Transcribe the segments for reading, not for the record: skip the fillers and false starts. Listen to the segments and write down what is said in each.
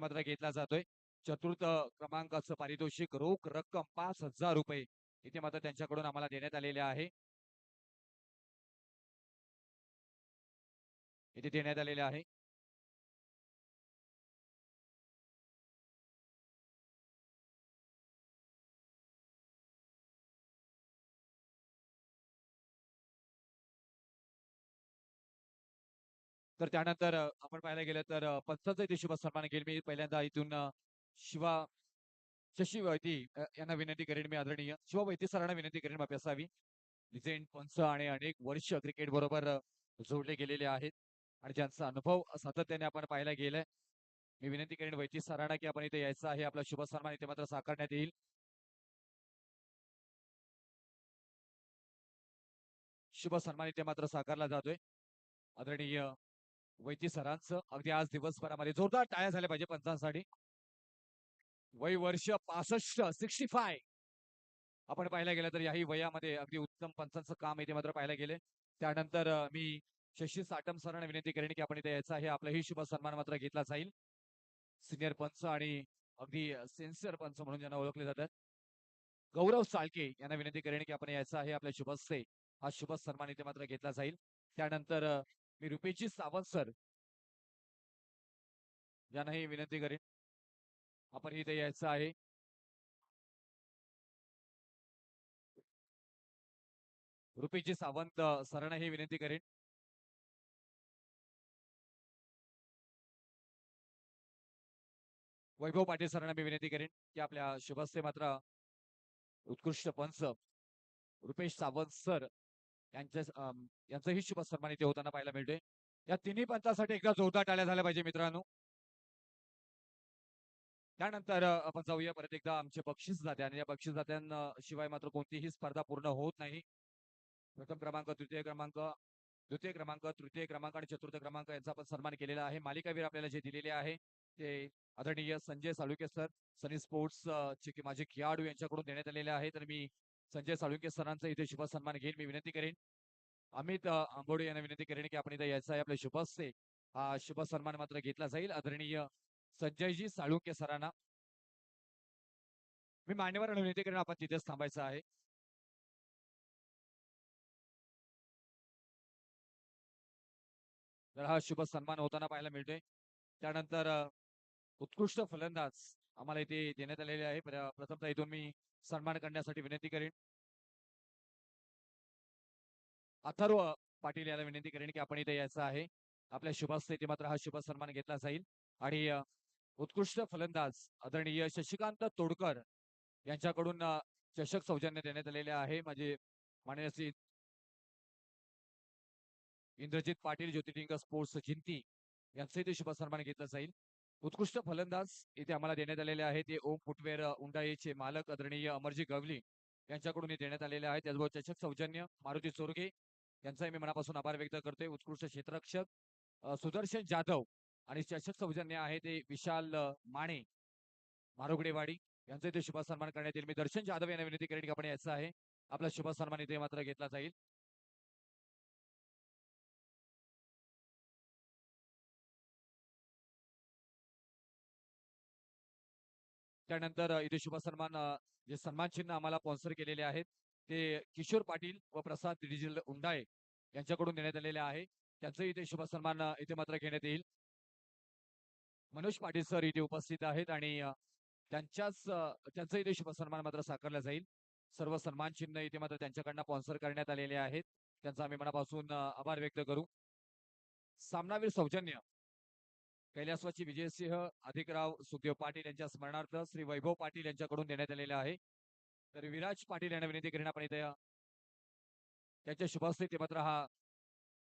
मात्र घेतला जातोय. चतुर्थ क्रमांकाचं पारितोषिक रोख रक्कम 5,000 रुपये इथे मात्र त्यांच्याकडून आम्हाला देण्यात आलेले आहे. इथे देण्यात आलेले आहे. तर त्यानंतर आपण पाहायला गेलं तर पंचांचा इथे शुभ सन्मान घेईल मी पहिल्यांदा इथून शिवा शशी वैती यांना विनंती करेन मी आदरणीय शिवा वैती सरांना विनंती करेन माफी असावी. लिजेंड पंच आणि अनेक वर्ष क्रिकेट बरोबर जोडले गेलेले आहेत आणि ज्यांचा अनुभव सातत्याने आपण पाहायला गेलाय. मी विनंती करेन वैती सरांना की आपण इथे यायचं आहे. आपला शुभ सन्मान इथे मात्र साकारण्यात येईल. शुभ सन्मान इथे मात्र साकारला जातोय. आदरणीय वैती सरांचं अगदी आज दिवसभरामध्ये जोरदार टाळ्या झाल्या पाहिजे पंचांसाठी. वय वर्ष 65 65. आपण पाहायला गेलं तर याही वयामध्ये अगदी उत्तम पंचांचं काम इथे मात्र पाहायला गेले. त्यानंतर मी शशी साटम सरांना विनंती करेन की आपण इथे यायचं आहे. आपलाही शुभ सन्मान मात्र घेतला जाईल. सिनियर पंच आणि अगदी सेन्सियर पंच म्हणून ज्यांना ओळखले जातात गौरव साळके यांना विनंती करेन की आपण यायचं आहे. आपल्या शुभ हस्ते हा शुभ सन्मान इथे मात्र घेतला जाईल. त्यानंतर मी रुपेशी सावंत सर यांनाही विनंती करेन आपण इथे यायचं आहे. रुपेशी सावंत सरांना ही विनंती करेन. वैभव पाटील सरांना मी विनंती करेन की आपल्या शुभ हस्ते मात्र उत्कृष्ट पंच रुपेश सावंत सर यांच्या यांचाही शुभ सन्मान इथे होताना पाहायला मिळतोय. या तिन्ही पंचासाठी एकदा जोरदार टाळ्या झाल्या पाहिजे मित्रांनो. त्यानंतर आपण जाऊया परत एकदा आमचे बक्षीस जाते आणि या बक्षीस जात्यांशिवाय मात्र कोणतीही स्पर्धा पूर्ण होत नाही. प्रथम क्रमांक द्वितीय क्रमांक तृतीय क्रमांक आणि चतुर्थ क्रमांक यांचा आपण सन्मान केलेला आहे. मालिकावीर आपल्याला जे दिलेले आहे ते आदरणीय संजय साळुंके सर सनी स्पोर्ट्स चे माझे खेळाडू यांच्याकडून देण्यात आलेले आहे. तर मी संजय साळुंके सरांचा इथे शुभ सन्मान घेईन. मी विनंती करेन अमित आंबोडे यांना विनंती करेन की आपण इथे यायचं आहे. आपल्या शुभ हस्ते हा शुभ सन्मान मात्र घेतला जाईल. आदरणीय संजयजी साळुंके सरांना मी मान्यवरांना विनंती करेन आपण तिथेच थांबायचं आहे. तर हा शुभ सन्मान होताना पाहायला मिळतोय. त्यानंतर उत्कृष्ट फलंदाज आम्हाला इथे देण्यात आलेले आहे. प्रथमतः इथून मी सन्मान करण्यासाठी विनंती करेन अथर्व पाटील याला विनंती करेन की आपण इथे यायचं आहे. आपल्या शुभ हस्ते इथे मात्र हा शुभ सन्मान घेतला जाईल आणि उत्कृष्ट फलंदाज आदरणीय शशिकांत तोडकर यांच्याकडून चषक सौजन्य देण्यात आलेले आहे. माझे माननीय श्री इंद्रजित पाटील ज्योतिर्लिंग स्पोर्ट्स जिंती यांचा इथे शुभ सन्मान घेतला जाईल. उत्कृष्ट फलंदाज इथे आम्हाला देण्यात आलेले आहे ते ओम फुटवेअर उंडाईचे मालक आदरणीय अमरजी गवली यांच्याकडून देण्यात आलेले आहे. त्याचबरोबर चषक सौजन्य मारुती चोरगे यांचाही मी मनापासून आभार व्यक्त करतोय. उत्कृष्ट क्षेत्ररक्षक सुदर्शन जाधव आणि चषक सौजन्य आहे ते विशाल माने मारोगडेवाडी यांचा इथे शुभ सन्मान करण्यात येईल. मी दर्शन जाधव यांना विनंती करेन की आपण यायचं आहे. आपला शुभ सन्मान इथे मात्र घेतला जाईल. त्यानंतर इथे शुभ सन्मान जे सन्मान चिन्ह आम्हाला स्पॉन्सर केलेले आहेत ते किशोर पाटील व प्रसाद डिजिटल उंडाळे यांच्याकडून देण्यात आलेले आहे. त्यांचंही इथे शुभ सन्मान इथे मात्र घेण्यात येईल. मनोज पाटील सर इथे उपस्थित आहेत आणि त्यांचं इथे शुभ सन्मान मात्र साकारला जाईल. सर्व सन्मान चिन्ह इथे मात्र त्यांच्याकडनं स्पॉन्सर करण्यात आलेले आहेत. त्यांचा आम्ही मनापासून आभार व्यक्त करू. सामनावीर सौजन्य कैलासवाची विजयसिंह अधिकराव सुखदेव पाटील यांच्या स्मरणार्थ श्री वैभव पाटील यांच्याकडून देण्यात आलेले आहे. तर विराज पाटील यांना विनंती करीन आपण इथे त्यांच्या शुभहस्ते ते मात्र हा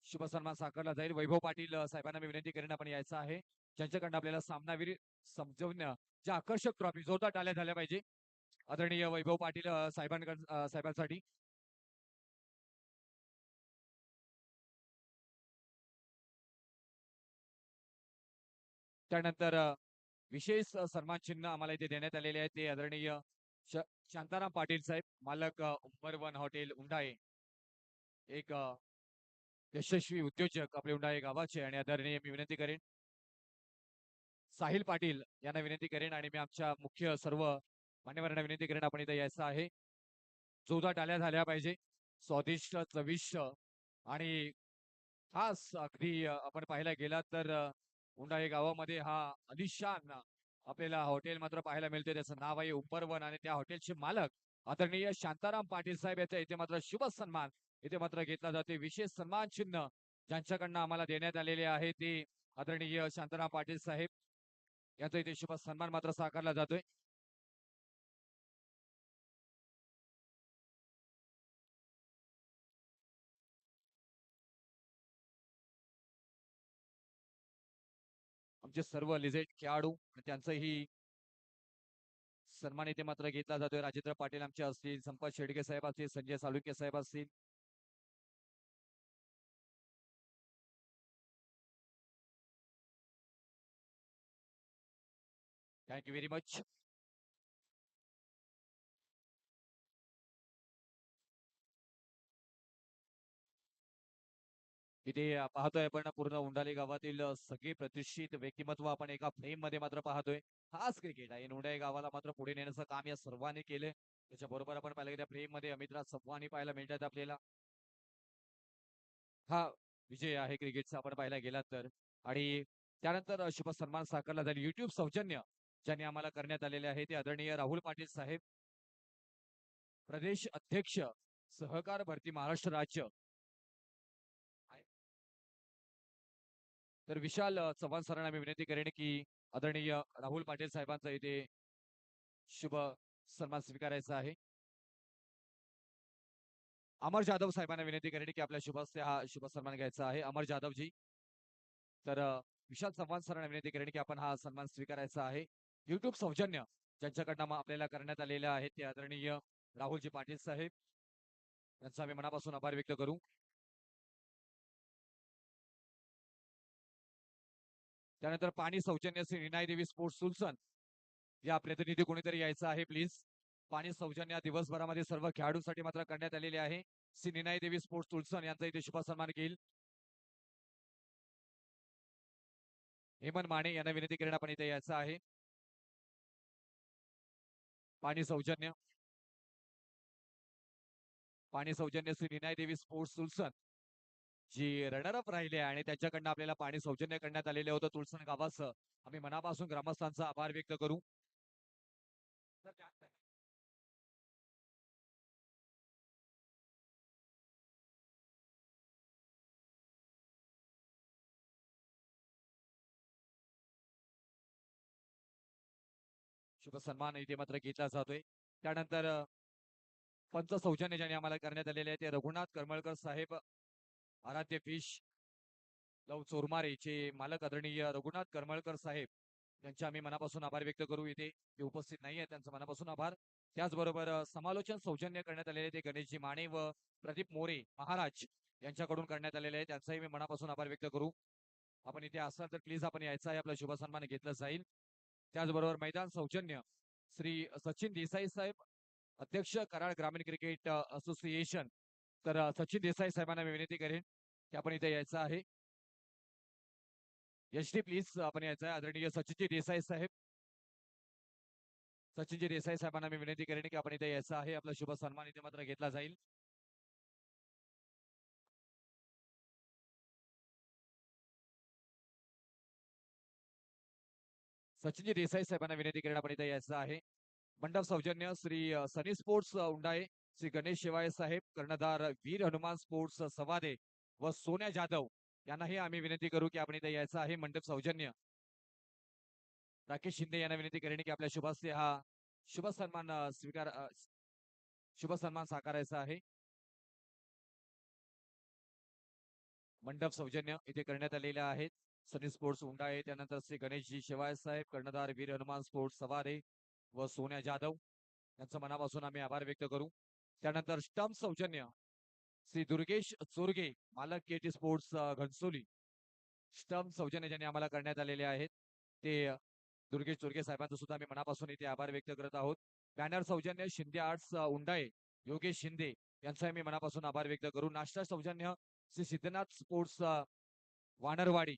शुभ सन्मान साकारला जाईल. वैभव पाटील साहेबांना मी विनंती करीन आपण यायचं आहे. ज्यांच्याकडनं आपल्याला सामनावीर समजवण्या ज्या आकर्षक ट्रॉफी जोरदार टाळ्या झाल्या पाहिजे आदरणीय वैभव पाटील साहेबांसाठी. त्यानंतर विशेष सन्मान चिन्ह आम्हाला इथे देण्यात आलेले आहे ते आदरणीय शांताराम पाटील साहेब मालक उंबर वन हॉटेल उंडाळे एक यशस्वी उद्योजक आपले उंडाळे गावाचे आणि आदरणीय मी विनंती करेन साहिल पाटील यांना विनंती करेन आणि मी आमच्या मुख्य सर्व मान्यवरांना विनंती करेन आपण इथे यायचं आहे. जोरदार टाळ्या झाल्या पाहिजे. स्वादिष्ट चविष्ट आणि खास अगदी आपण पाहायला गेलात तर उंडाळे गावामध्ये हा आलिशान आपल्याला हॉटेल मात्र पाहायला मिळते. त्याचं नाव आहे उपरवन आणि त्या हॉटेलचे मालक आदरणीय शांताराम पाटील साहेब याचा इथे मात्र शुभ सन्मान इथे मात्र घेतला जाते. विशेष सन्मान चिन्ह ज्यांच्याकडनं आम्हाला देण्यात आलेले आहे ते आदरणीय शांताराम पाटील साहेब यांचा इथे शुभ सन्मान मात्र साकारला जातोय. आमचे सर्व लिजेंड खेळाडू त्यांचंही सन्मान इथे मात्र घेतला जातोय. राजेंद्र पाटील आमचे असतील, संपत शेडगे साहेब असतील, संजय साळुंके साहेब असतील. Thank you very much. इथे पाहतोय आपण पूर्ण उंडाली गावातील सगळे प्रतिष्ठित व्यक्तिमत्व आपण एका फ्रेम मध्ये मात्र पाहतोय. हाच क्रिकेट आहे. उंडाई गावाला मात्र पुढे नेण्याचं काम या सर्वांनी केले. त्याच्या बरोबर आपण पाहिलं त्या फ्रेम मध्ये अमितराज सप्वानी पाहायला मिळतात आपल्याला. हा विजय आहे क्रिकेटचा आपण पाहायला गेलात तर. आणि त्यानंतर शुभ सन्मान साकारला जाईल युट्यूब सौजन्य ज्यांनी आम्हाला करण्यात आलेले आहे ते आदरणीय राहुल पाटील साहेब, प्रदेश अध्यक्ष सहकार भरती महाराष्ट्र राज्य. तर विशाल चव्हाण सरांना मी विनंती करेन की आदरणीय राहुल पाटील साहेबांचा इथे शुभ सन्मान स्वीकारायचा आहे. अमर जाधव साहेबांना विनंती करेन की आपल्या शुभ हस्ते हा शुभ सन्मान घ्यायचा आहे. अमर जाधव जी. तर विशाल चव्हाण सरांना विनंती करेन की आपण हा सन्मान स्वीकारायचा आहे. युट्यूब सौजन्य ज्यांच्याकडनं आपल्याला करण्यात आलेले आहे ते आदरणीय राहुलजी पाटील साहेब यांचा आम्ही मनापासून आभार व्यक्त करू. त्यानंतर पाणी सौजन्य श्री निनाई देवी स्पोर्ट्स सुलसन या प्रतिनिधी कोणीतरी यायचं आहे प्लीज. पाणी सौजन्य दिवसभरामध्ये सर्व खेळाडूंसाठी मात्र करण्यात आलेले आहे. श्री निनाई देवी स्पोर्ट्स तुलसन यांचा इथे शुभ सन्मान घेईल. हेमंत माने यांना विनंती करेन आपण इथे यायचं आहे. पाणी सौजन्य श्री निनाई देवी स्पोर्ट्स तुलसन जी रनरअप राहिले आणि त्यांच्याकडनं आपल्याला पाणी सौजन्य करण्यात आलेलं होतं तुलसन गावाचं. आम्ही मनापासून ग्रामस्थांचा आभार व्यक्त करू. शुभ सन्मान इथे मात्र घेतला जातोय. त्यानंतर पंच सौजन्य ज्यांनी आम्हाला करण्यात आलेले आहे ते रघुनाथ करमळकर साहेब, आराध्य फिश लव चोरमारेचे मालक आदरणीय रघुनाथ करमळकर साहेब यांचे आम्ही मनापासून आभार व्यक्त करू. इथे ते उपस्थित नाही आहेत त्यांचं मनापासून आभार. त्याचबरोबर समालोचन सौजन्य करण्यात आलेले ते गणेशजी माने व प्रदीप मोरे महाराज यांच्याकडून करण्यात आलेले आहे त्यांचाही मी मनापासून आभार व्यक्त करू. आपण इथे असाल तर प्लीज आपण यायचं आहे. आपला शुभ सन्मान घेतला जाईल. त्याचबरोबर मैदान सौजन्य श्री सचिन देसाई साहेब, अध्यक्ष कराड ग्रामीण क्रिकेट असोसिएशन. तर सचिन देसाई साहेबांना मी विनंती करेन की आपण इथे यायचं आहे. एच डी प्लीज आपण यायचं आहे. आदरणीय सचिनजी देसाई साहेब, सचिनजी देसाई साहेबांना मी विनंती करेन की आपण इथे यायचं आहे. आपला शुभ सन्मान इथे मात्र घेतला जाईल. सचिनजी देसाई साहेबांना विनंती करेन आपण इथे यायचं आहे. मंडप सौजन्य श्री सनी स्पोर्ट्स उंडाळे, श्री गणेश शिवाय साहेब, कर्णधार वीर हनुमान स्पोर्ट्स सवादे व सोन्या जाधव यांनाही आम्ही विनंती करू की आपण इथे यायचं आहे. मंडप सौजन्य राकेश शिंदे यांना विनंती करेन की आपल्या शुभास्ते हा शुभ सन्मान शुभ सन्मान साकारायचा आहे. मंडप सौजन्य इथे करण्यात आलेले आहेत. सनी स्पोर्ट्स उंडाळे, त्यानंतर श्री गणेशजी शिवाय साहेब, कर्णधार वीर हनुमान स्पोर्ट्स सवारे व सोन्या जाधव यांचं मनापासून आम्ही आभार व्यक्त करू. त्यानंतर स्टंप सौजन्य श्री दुर्गेश चोरगे, मालक केटी स्पोर्ट्स घनसोली. स्टंप सौजन्य ज्यांनी आम्हाला करण्यात आलेले आहेत ते दुर्गेश चोरगे साहेबांचं सुद्धा आम्ही मनापासून इथे आभार व्यक्त करत आहोत. बॅनर सौजन्य शिंदे आर्ट्स उंडाळे, योगेश शिंदे यांचाही मी मनापासून आभार व्यक्त करू. नाश्ता सौजन्य श्री सिद्धनाथ स्पोर्ट्स वानरवाडी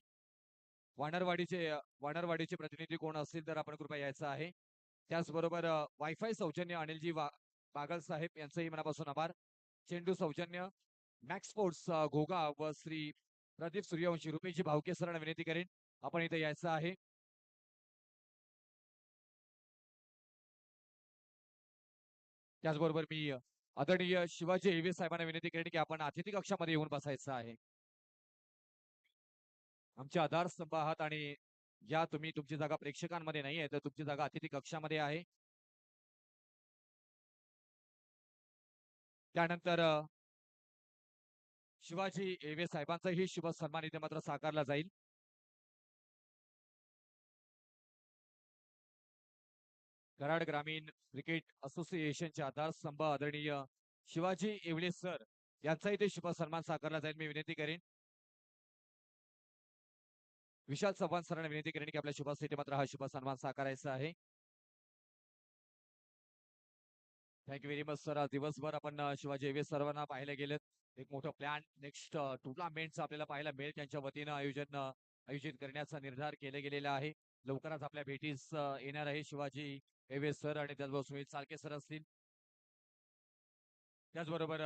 वानरवाडीचे प्रतिनिधी कोण असतील तर आपण कृपया यायचं आहे. त्याचबरोबर वायफाय सौजन्य अनिलजी बागल साहेब यांचंही मनापासून आभार. चेंडू सौजन्य मॅक्स स्पोर्ट्स घोगा व श्री प्रदीप सूर्यवंशी रुपेशजी भावके सरांना विनंती करेन आपण इथे यायचं आहे. त्याचबरोबर मी आदरणीय शिवाजी एव्ही साहेबांना विनंती करेन की आपण अतिथी कक्षामध्ये येऊन बसायचं आहे. आमचे आधारस्तंभ आहात आणि या तुम्ही तुमची जागा प्रेक्षकांमध्ये नाही आहे तर तुमची जागा अतिथी कक्षामध्ये आहे. त्यानंतर शिवाजी एव्हे साहेबांचाही शुभ सन्मान इथे मात्र साकारला जाईल. कराड ग्रामीण क्रिकेट असोसिएशनचे आधारस्तंभ आदरणीय शिवाजी एवले सर यांचा इथे शुभ सन्मान साकारला जाईल. मी विनंती करेन विशाल चव्हाण सरांना विनंती करेन की आपल्या शुभास्थिती मात्र हा शुभ सन्मान साकारायचा आहे. Thank you very much sir. दिवसभर आपण शिवाजी एव्हे सर्वांना पाहायला गेलेत. एक मोठं प्लॅन नेक्स्ट टुर्नामेंटचं आपल्याला पाहायला मिळेल. त्यांच्या वतीनं आयोजित करण्याचा निर्धार केला गेलेला आहे. लवकरच आपल्या भेटीस येणार आहे शिवाजी एव्हे सर आणि त्याचबरोबर सुनील चालके सर असतील. त्याचबरोबर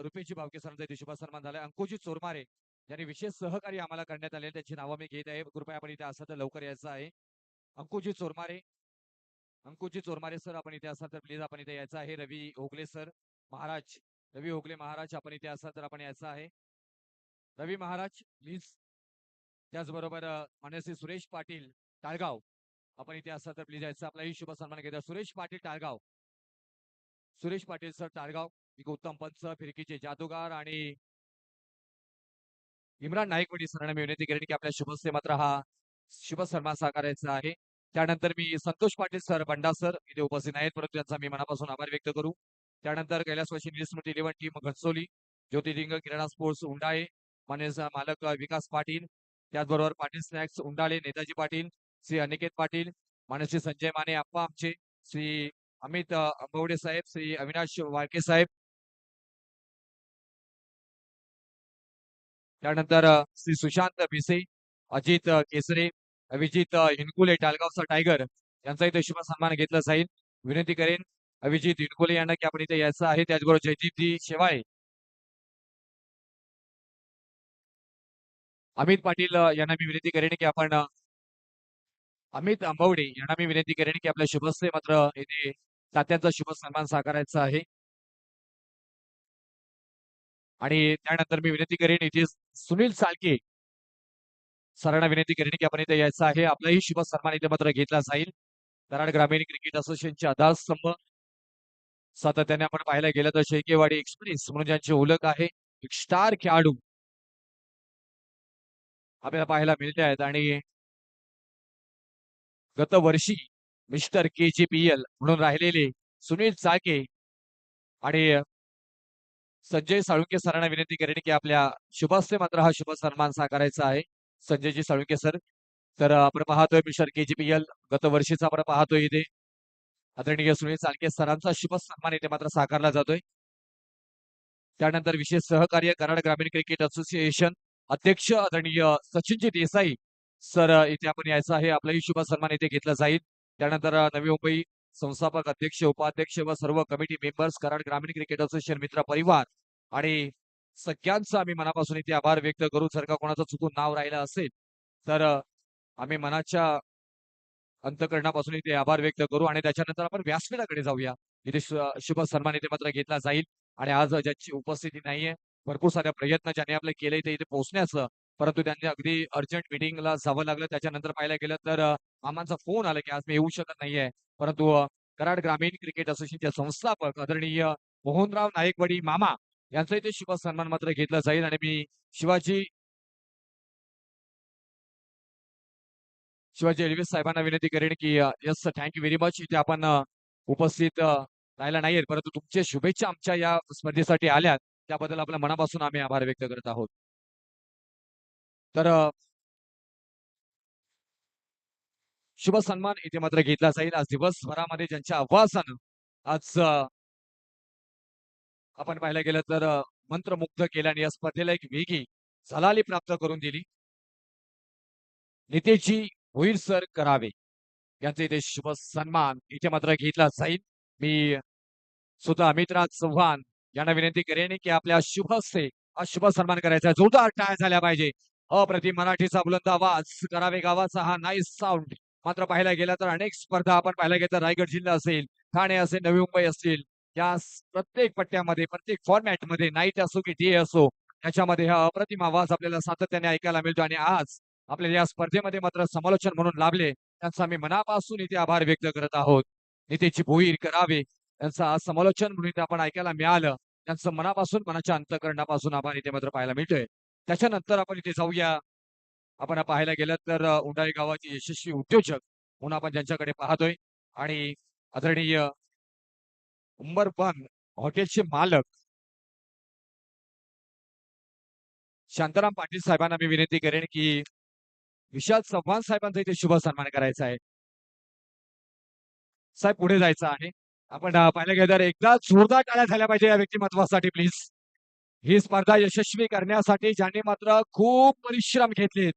रुपेशजी भावके सरांचा इथे शुभ सन्मान झालाय. अंकुजी चोरमारे यांनी विशेष सहकार्य आम्हाला करण्यात आले त्यांची नावं मी घेत आहे. कृपया आपण इथे असाल तर लवकर यायचं आहे. अंकुजी चोरमारे सर आपण इथे असाल तर प्लीज आपण इथे यायचं आहे. रवी ओगले महाराज आपण इथे असाल तर आपण यायचं आहे. रवी महाराज प्लीज. त्याचबरोबर मान्य सुरेश पाटील टाळगाव आपण इथे असाल तर प्लीज यायचं. आपलाही शुभ सन्मान घेतला. सुरेश पाटील सर टाळगाव एक उत्तम पंच फिरकीचे जादूगार आणि इम्रान नाईकवडी सरांना मी विनंती करेन की आपल्या शुभस्ते मात्र हा शुभ सन्मान साकारायचा आहे. त्यानंतर मी संतोष पाटील सर बंडा सर इथे उपस्थित आहेत परंतु त्यांचा मी मनापासून आभार व्यक्त करू. त्यानंतर कैलासवासी स्मृती 11 टीम घनसोली ज्योतिर्लिंग किराणा स्पोर्ट्स उंडाळे मान्य मालक विकास पाटील त्याचबरोबर पाटील स्नॅक्स उंडाळे नेताजी पाटील श्री अनिकेत पाटील मान्य श्री संजय माने आप्पा आमचे श्री अमित अंबवडे साहेब श्री अविनाश वाळके साहेब त्यानंतर श्री सुशांत भिसे अजित केसरे अभिजित हिनकुले टालगावचा टायगर यांचा इथे शुभ सन्मान घेतला जाईल. विनंती करेन अभिजित हिनकुले यांना की आपण इथे यायचं आहे. त्याचबरोबर जयदीपजी शेवाळे अमित पाटील यांना मी विनंती करेन की आपण अमित अंबवडे यांना मी विनंती करेन की आपल्या शुभस्ते मात्र इथे तात्यांचा शुभ सन्मान साकारायचा आहे. आणि त्यानंतर मी विनंती करेन इथे सुनील चालके सरांना विनंती करेन की आपण इथे यायचं आहे. आपलाही शुभ सन्मान इथे मात्र घेतला जाईल. कराड ग्रामीण क्रिकेट असोसिएशनचे आधारस्तंभ सातत्याने आपण पाहायला गेलं तर शेकेवाडी एक्सप्रेस म्हणून ज्यांची ओळख आहे एक स्टार खेळाडू आपल्याला पाहायला मिळते आहेत आणि गत वर्षी मिस्टर KGPL म्हणून राहिलेले सुनील चाके आणि संजय साळुंके सरांना विनंती करेन की आपल्या शुभास्ते मात्र हा शुभ सन्मान साकारायचा आहे. संजयजी साळुंके सर तर आपण पाहतोय मिस्टर KGPL गत वर्षीचा आपण पाहतोय इथे आदरणीय सुनील चालके सरांचा शुभ सन्मान इथे मात्र साकारला जातोय. त्यानंतर विशेष सहकार्य कराड ग्रामीण क्रिकेट असोसिएशन अध्यक्ष आदरणीय सचिनजी देसाई सर इथे आपण यायचं आहे. आपलाही शुभ सन्मान इथे घेतला जाईल. त्यानंतर नवी मुंबई संस्थापक अध्यक्ष उपाध्यक्ष व सर्व कमिटी मेंबर्स कराड ग्रामीण क्रिकेट असोसिएशन मित्र परिवार आणि सगळ्यांचा आम्ही मनापासून इथे आभार व्यक्त करू. जर का कोणाचं चुकून नाव राहिलं असेल तर आम्ही मनाच्या अंतकरणापासून इथे आभार व्यक्त करू आणि त्याच्यानंतर आपण व्यासपीठाकडे जाऊया. इथे शुभ सन्मान इथे मात्र घेतला जाईल आणि आज ज्याची उपस्थिती नाहीये भरपूर साऱ्या प्रयत्न ज्यांनी आपले केले ते इथे पोहोचण्याचं परंतु त्यांनी अगदी अर्जंट मिटिंगला जावं लागलं. त्याच्यानंतर पाहायला गेलं तर मामांचा फोन आला की आज मी येऊ शकत नाहीये परंतु कराड ग्रामीण क्रिकेट असोसिएशनचे संस्थापक आदरणीय मोहनराव नाईकवडी मामा यांचा इथे शुभ सन्मान मात्र घेतला जाईल आणि मी शिवाजी एलवीस साहेबांना विनंती करेन की यस थँक्यू व्हेरी मच इथे आपण उपस्थित राहायला नाहीये परंतु तुमचे शुभेच्छा आमच्या या स्पर्धेसाठी आल्यात त्याबद्दल आपल्या मनापासून आम्ही आभार व्यक्त करत आहोत. तर शुभ सन्मान इथे मात्र घेतला जाईल. आज दिवसभरामध्ये ज्यांच्या आवाजानं आज आपण पाहायला गेलं तर मंत्रमुग्ध केलं आणि या स्पर्धेला एक वेगळी झलाली प्राप्त करून दिली. नितेशजी भोईर सर करावे यांचे इथे शुभ सन्मान इथे मात्र घेतला जाईल. मी सुद्धा अमितराज चव्हाण यांना विनंती करेन की आपल्या शुभ हस्ते हा शुभ सन्मान करायचा. जोरदार टाळ्या झाल्या पाहिजे. अप्रतिम मराठीचा बुलंद आवाज करावे गावाचा हा नाईस साऊंड. मात्र पाहायला गेला तर अनेक स्पर्धा आपण पाहायला गेलं तर रायगड जिल्हा असेल, ठाणे असेल, नवी मुंबई असतील, या प्रत्येक पट्ट्यामध्ये प्रत्येक फॉर्मॅटमध्ये नाईट असो की डे असो त्याच्यामध्ये हा अप्रतिम आवाज आपल्याला सातत्याने ऐकायला मिळतो. आणि आज आपल्याला या स्पर्धेमध्ये मात्र समालोचन म्हणून लाभले त्यांचा आम्ही मनापासून इथे आभार व्यक्त करत आहोत. नितेशजी भोईर करावे यांचं आज समालोचन म्हणून इथे आपण ऐकायला मिळालं. त्यांचं मनापासून मनाच्या अंतःकरणापासून आभार इथे मात्र पाहायला मिळतोय. त्याच्यानंतर आपण इथे जाऊया. आपण पाहायला गेलं तर उंडाई गावाचे यशस्वी उद्योजक म्हणून आपण ज्यांच्याकडे पाहतोय आणि आदरणीय उंबरबन हॉटेलचे मालक शांताराम पाटील साहेबांना मी विनंती करेन की विशाल चव्हाण साहेबांचा इथे शुभ सन्मान करायचा आहे. साहेब पुढे जायचं आहे. आपण पाहायला गेलं तर एकदा जोरदार टाळ्या झाल्या पाहिजे या व्यक्तिमत्वासाठी प्लीज. ही स्पर्धा यशस्वी करण्यासाठी ज्यांनी मात्र खूप परिश्रम घेतलेत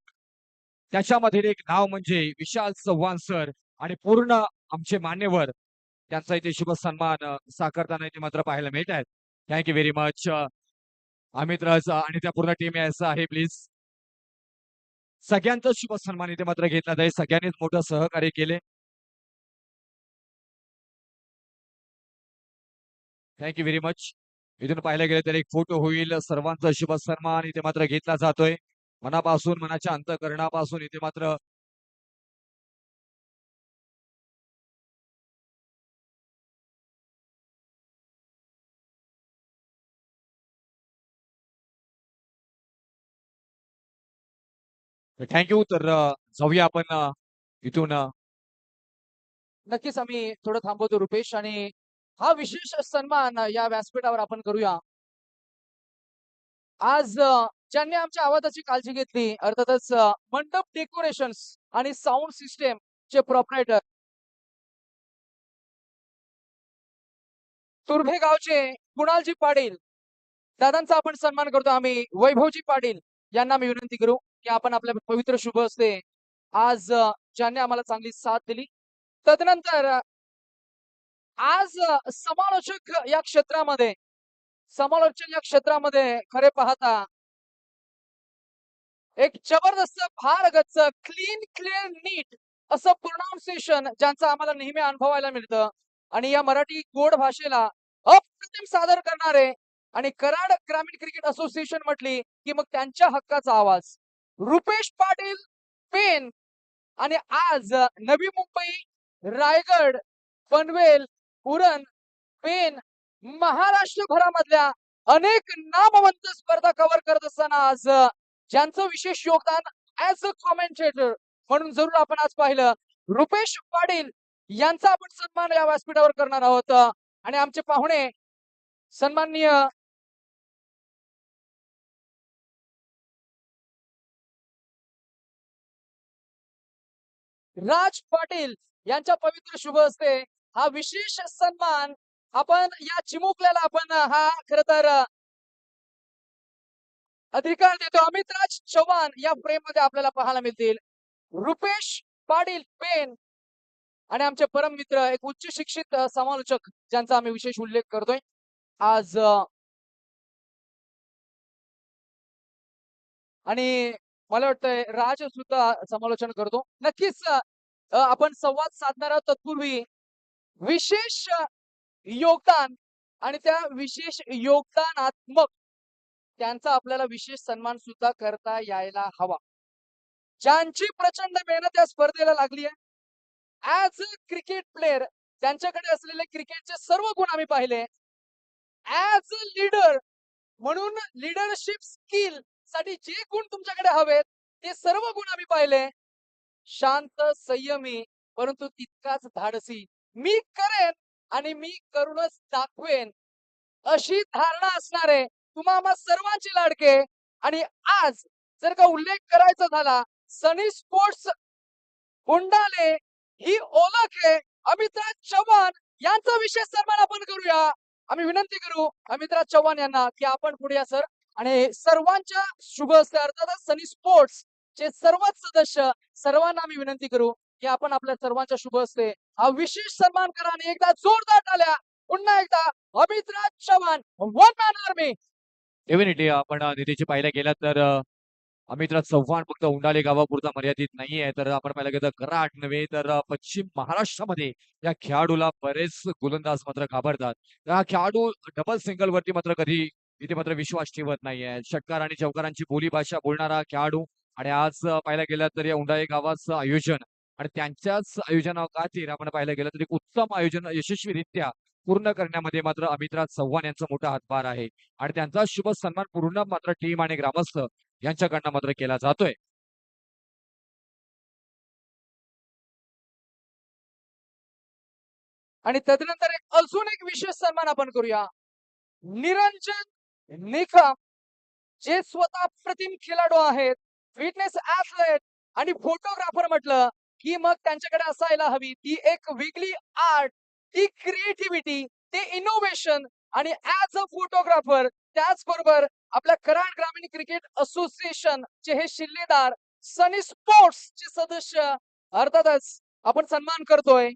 त्याच्यामध्ये एक नाव म्हणजे विशाल चव्हाण सर आणि पूर्ण आमचे मान्यवर त्यांचा इथे शुभ सन्मान साकारताना इथे मात्र पाहायला मिळत आहेत. Thank you very much. Amit Raj आणि त्या पूर्ण टीम यायचं आहे प्लीज. सगळ्यांचा शुभ सन्मान इथे मात्र घेतला जाईल. सगळ्यांनीच मोठं सहकार्य केले. Thank you very much. इथून पाहायला गेलं तर एक फोटो होईल. सर्वांचा शुभ सन्मान इथे मात्र घेतला जातोय. मनापासून मनाच्या अंतःकरणापासून इथे मात्र थँक्यू. तर जाऊया आपण इथून नक्कीच आम्ही थोडं थांबवतो रुपेश आणि हा विशेष सन्मान या व्यासपीठावर आपण करूया. आज ज्यांनी आमच्या आवाजाची काळजी घेतली अर्थातच मंडप डेकोरेशन्स आणि साऊंड सिस्टेम चे प्रोप्रायटर तुर्भे गावचे कुणालजी पाटील दादांचा आपण सन्मान करतो. आम्ही वैभवजी पाटील यांना मी विनंती करू की आपण आपल्या पवित्र शुभ हस्ते आज ज्यांनी आम्हाला चांगली साथ दिली. तदनंतर आज समालोचन या क्षेत्रामध्ये खरे पाहता एक जबरदस्त फार गच्च क्लीन क्लिअर नीट असं प्रोनाउन्सिएशन ज्यांचं आम्हाला नेहमी अनुभवायला मिळतं आणि या मराठी गोड भाषेला अप्रतिम सादर करणारे आणि कराड ग्रामीण क्रिकेट असोसिएशन म्हटली की मग त्यांच्या हक्काचा आवाज रुपेश पाटील पेन. आणि आज नवी मुंबई, रायगड, पनवेल, उरण, पेन महाराष्ट्रभरामधल्या अनेक नामवंत स्पर्धा कव्हर करत असताना आज ज्यांचं विशेष योगदान ऍज अ कॉमेंटेटर म्हणून जरूर आपण आज पाहिलं रुपेश पाटील यांचा आपण सन्मान या व्यासपीठावर करणार आहोत. आणि आमचे पाहुणे सन्माननीय राज पाटील यांच्या पवित्र शुभ हस्ते हा विशेष सन्मान आपण या चिमुकल्याला आपण हा खर तर अधिकार देतो. अमितराज चव्हाण या फ्रेम मध्ये आपल्याला पाहायला मिळतील. रुपेश पाटील पेन आणि आमचे परम मित्र एक उच्च शिक्षित समालोचक ज्यांचा आम्ही विशेष उल्लेख करतोय आज. आणि मला वाटतंय राज सुद्धा समालोचन करतो. नक्कीच आपण संवाद साधणार आहोत. तत्पूर्वी विशेष योगदान आणि त्या विशेष योगदानात्मक त्यांचा आपल्याला विशेष सन्मान सुद्धा करता यायला हवा. ज्यांची प्रचंड मेहनत या स्पर्धेला लागली आहे ऍज अ क्रिकेट प्लेअर त्यांच्याकडे असलेले क्रिकेटचे सर्व गुण आम्ही पाहिले. ऍज अ लीडर म्हणून लीडरशिप स्किल साठी जे गुण तुमच्याकडे हवेत ते सर्व गुण आम्ही पाहिले. शांत संयमी परंतु तितकाच धाडसी. मी करेन आणि मी करूनच दाखवेन अशी धारणा असणारे तुम्हा सर्वांचे लाडके. आणि आज जर का उल्लेख करायचा झाला सनी स्पोर्ट्स हुंडाले ही ओळख आहे. अमितराज चव्हाण यांचा विशेष सन्मान आपण करूया. आम्ही विनंती करू अमितराज चव्हाण यांना की आपण पुढे या सर. आणि सर्वांच्या शुभ हस्ते अर्थातच सनी स्पोर्ट्स चे सर्वच सदस्य सर्वांना आम्ही विनंती करू की आपण आपल्या सर्वांच्या शुभ हस्ते हा विशेष सन्मान करा आणि एकदा जोरदार टाळ्या पुन्हा एकदा Amitraj Chavan one man army. Definitely आपण निधीची पाहिल्या गेला तर अमितराज चव्हाण फक्त उंडाले गावापुरता मर्यादित नाहीये, तर आपण पाहिलं गेलं कराड नव्हे तर पश्चिम महाराष्ट्रामध्ये या खेळाडूला बरेच गोलंदाज मात्र घाबरतात. हा खेळाडू डबल सिंगल वरती मात्र कधी इथे मात्र विश्वास ठेवत नाहीये. षटकार आणि चौकारांची बोली भाषा बोलणारा खेळाडू. आणि आज पाहायला गेलं तर या उंडाळे गावाचं आयोजन आणि त्यांच्याच आयोजनाखातीर आपण पाहायला गेलं तर एक उत्तम आयोजन यशस्वीरित्या पूर्ण करण्यामध्ये मात्र अमितराज चव्हाण यांचा मोठा हातभार आहे. आणि त्यांचा शुभ सन्मान पूर्ण मात्र टीम आणि ग्रामस्थ यांच्याकडनं मात्र केला जातोय. आणि तदनंतर अजून एक विशेष सन्मान आपण करूया. निरंजन निकम जे स्वतः प्रतिम खेळाडू आहेत, फिटनेस ऍथलेट आणि फोटोग्राफर म्हटलं की मग त्यांच्याकडे असायला हवी ती एक वेगळी आर्ट, ती क्रिएटिव्हिटी, ते इनोव्हेशन. आणि ऍज अ फोटोग्राफर त्याचबरोबर आपल्या कराड ग्रामीण क्रिकेट असोसिएशन चे हे शिल्लेदार सनी स्पोर्ट्स चे सदस्य अर्थातच आपण सन्मान करतोय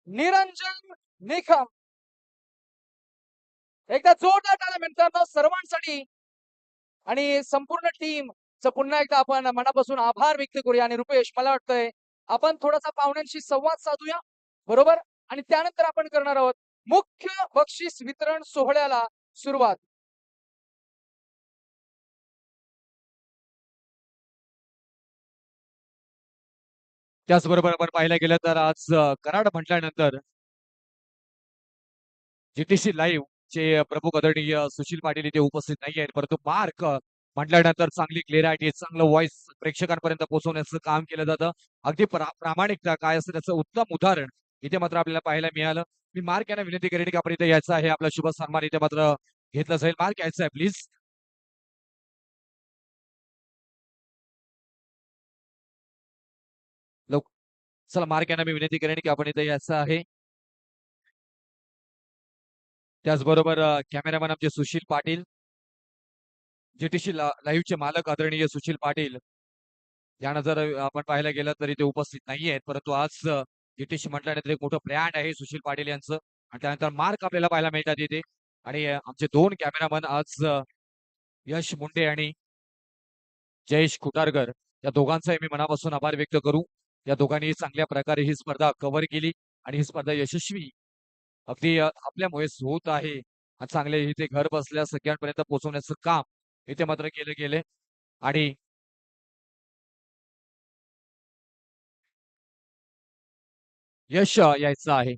निरंजन निकम. एकदा जोरदार टाळ्या मित्रांनो सर्वांसाठी आणि संपूर्ण टीम पुन्हा एकदा आपण मनापासून आभार व्यक्त करूया. आणि रुपेश मला वाटतंय आपण थोडासा पाहुण्यांशी संवाद साधूया बरोबर. आणि त्यानंतर आपण करणार आहोत मुख्य बक्षीस वितरण सोहळ्याला सुरुवात. त्याचबरोबर आपण पाहायला गेलं तर आज कराड म्हटल्यानंतर जीटीसी लाईव्ह चे प्रमुख आदरणीय सुशील पाटील इथे उपस्थित नाही आहेत, परंतु मार्क म्हटल्यानंतर चांगली क्लिअरिटी, चांगलं व्हॉइस प्रेक्षकांपर्यंत पोहोचवण्याचं काम केलं जातं. अगदी प्रामाणिकता काय असतं त्याचं उत्तम उदाहरण इथे मात्र आपल्याला पाहायला मिळालं. मी मार्क यांना विनंती करेन की आपण इथे यायचं आहे, आपला शुभ सन्मान इथे मात्र घेतला जाईल. मार्क यायचं आहे प्लीज. चला मार्क यांना मी विनंती करेन की आपण इथे यायचं आहे. त्याचबरोबर कॅमेरामॅन आमचे सुशील पाटील, जीटीसी लाईव्हचे मालक आदरणीय सुशील पाटील यांना जर आपण पाहायला गेलं तरी ते उपस्थित नाही आहेत, परंतु आज जीटीसी म्हटल्यानंतर एक मोठं ब्रँड आहे सुशील पाटील यांचं. आणि त्यानंतर मार्क आपल्याला पाहायला मिळतात इथे. आणि आमचे दोन कॅमेरामन आज यश मुंडे आणि जयेश खुटारकर या दोघांचाही मी मनापासून आभार व्यक्त करू. या दोघांनी चांगल्या प्रकारे ही स्पर्धा कव्हर केली आणि ही स्पर्धा यशस्वी अगदी आपल्यामुळेच होत आहे. आणि चांगले इथे घर बसल्या सगळ्यांपर्यंत पोहोचवण्याचं काम इथे मात्र केलं गेले. आणि यश यायचं आहे.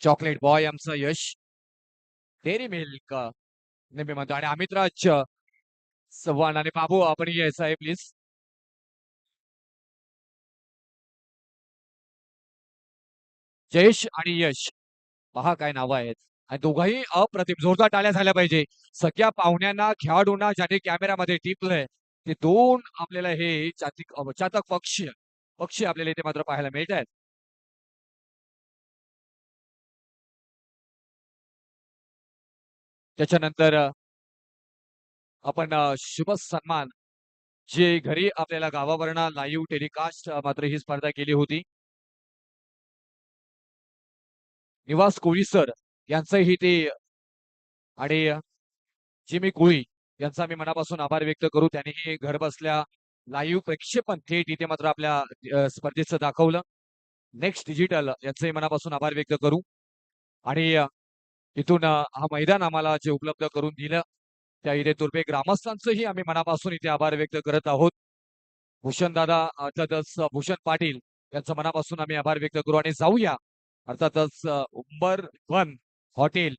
चॉकलेट बॉय आमचं यश, डेअरी मिल्क नेहमी म्हणतो. आणि अमितराज चव्हाण आणि बाबू आपण यायचं आहे प्लीज. जयेश आणि यश पहा काय नावं आहेत. आणि दोघंही अप्रतिम, जोरदार टाळ्या झाल्या पाहिजे सगळ्या पाहुण्यांना खेळाडूंना ज्याने कॅमेरामध्ये टिपलंय. ते दोन आपल्याला हे चातक पक्षी आपल्याला इथे मात्र पाहायला मिळत आहेत. त्याच्यानंतर आपण शुभ सन्मान जे घरी आपल्याला गावावरनं लाईव्ह टेलिकास्ट मात्र ही स्पर्धा केली होती, निवास कोळी सर यांचंही ते आणि जिमी कोळी यांचा मी मनापासून आभार व्यक्त करू. त्यांनी घर बसल्या लाईव्ह प्रक्षेपण थेट इथे मात्र आपल्या स्पर्धेचं दाखवलं. नेक्स्ट डिजिटल यांचंही मनापासून आभार व्यक्त करू. आणि इथून हा मैदान आम्हाला जे उपलब्ध करून दिलं त्या इथे तुर्भे ग्रामस्थांचंही आम्ही मनापासून इथे आभार व्यक्त करत आहोत. भूषण दादा अर्थातच भूषण पाटील यांचं मनापासून आम्ही आभार व्यक्त करू. आणि जाऊया अर्थातच उंबर वन हॉटेल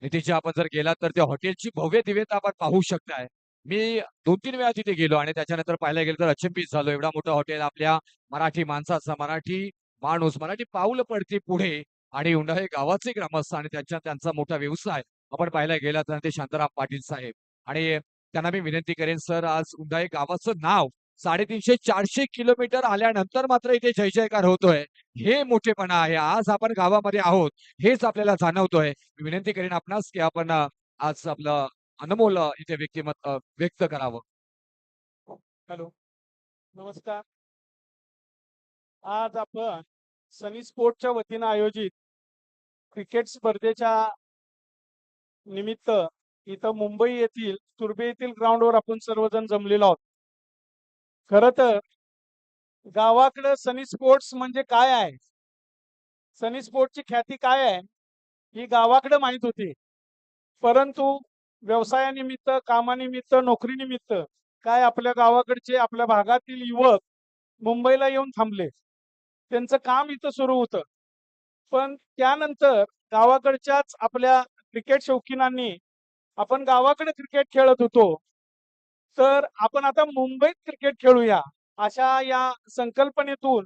तिथे आपण जर गेलात तर त्या हॉटेलची भव्य दिव्यता आपण पाहू शकताय. मी 2-3 वेळा तिथे गेलो आणि त्याच्यानंतर पाहायला गेलं तर अचंबित झालो. एवढा मोठा हॉटेल आपल्या मराठी माणसाचा, मराठी माणूस, मराठी पाऊल पडते पुढे. आणि उंडाळे गावाचे ग्रामस्थ आणि त्यांचा मोठा व्यवसाय आपण पाहायला गेला तर ते शांताराम पाटील साहेब. आणि त्यांना मी विनंती करेन सर, आज उंडाळे गावाचं नाव 350-400 किलोमीटर आल्यानंतर मात्र इथे जय जयकार होतोय. हे मोठेपणा आहे. आज आपण गावामध्ये आहोत हेच आपल्याला जाणवतोय. मी विनंती करेन आपणास की आपण आज आपलं अनमोल इथे व्यक्तिमत्व व्यक्त करावं. हॅलो, नमस्कार. आज आपण सनी स्पोर्टच्या वतीनं आयोजित क्रिकेट स्पर्धेच्या निमित्त इथं मुंबई येथील तुर्भे येथील ग्राउंडवर आपण सर्वजण जमलेलो आहोत. खरं तर गावाकडे सनी स्पोर्ट्स म्हणजे काय आहे, सनी स्पोर्टची ख्याती काय आहे, ही गावाकडे माहित होती. परंतु व्यवसायानिमित्त, कामानिमित्त, नोकरीनिमित्त काय आपल्या गावाकडचे, आपल्या भागातील युवक मुंबईला येऊन थांबले. त्यांचं काम इथं सुरू होतं. पण त्यानंतर गावाकडच्याच आपल्या क्रिकेट शौकीनांनी आपण गावाकडे क्रिकेट खेळत होतो, तर आपण आता मुंबईत क्रिकेट खेळूया अशा या संकल्पनेतून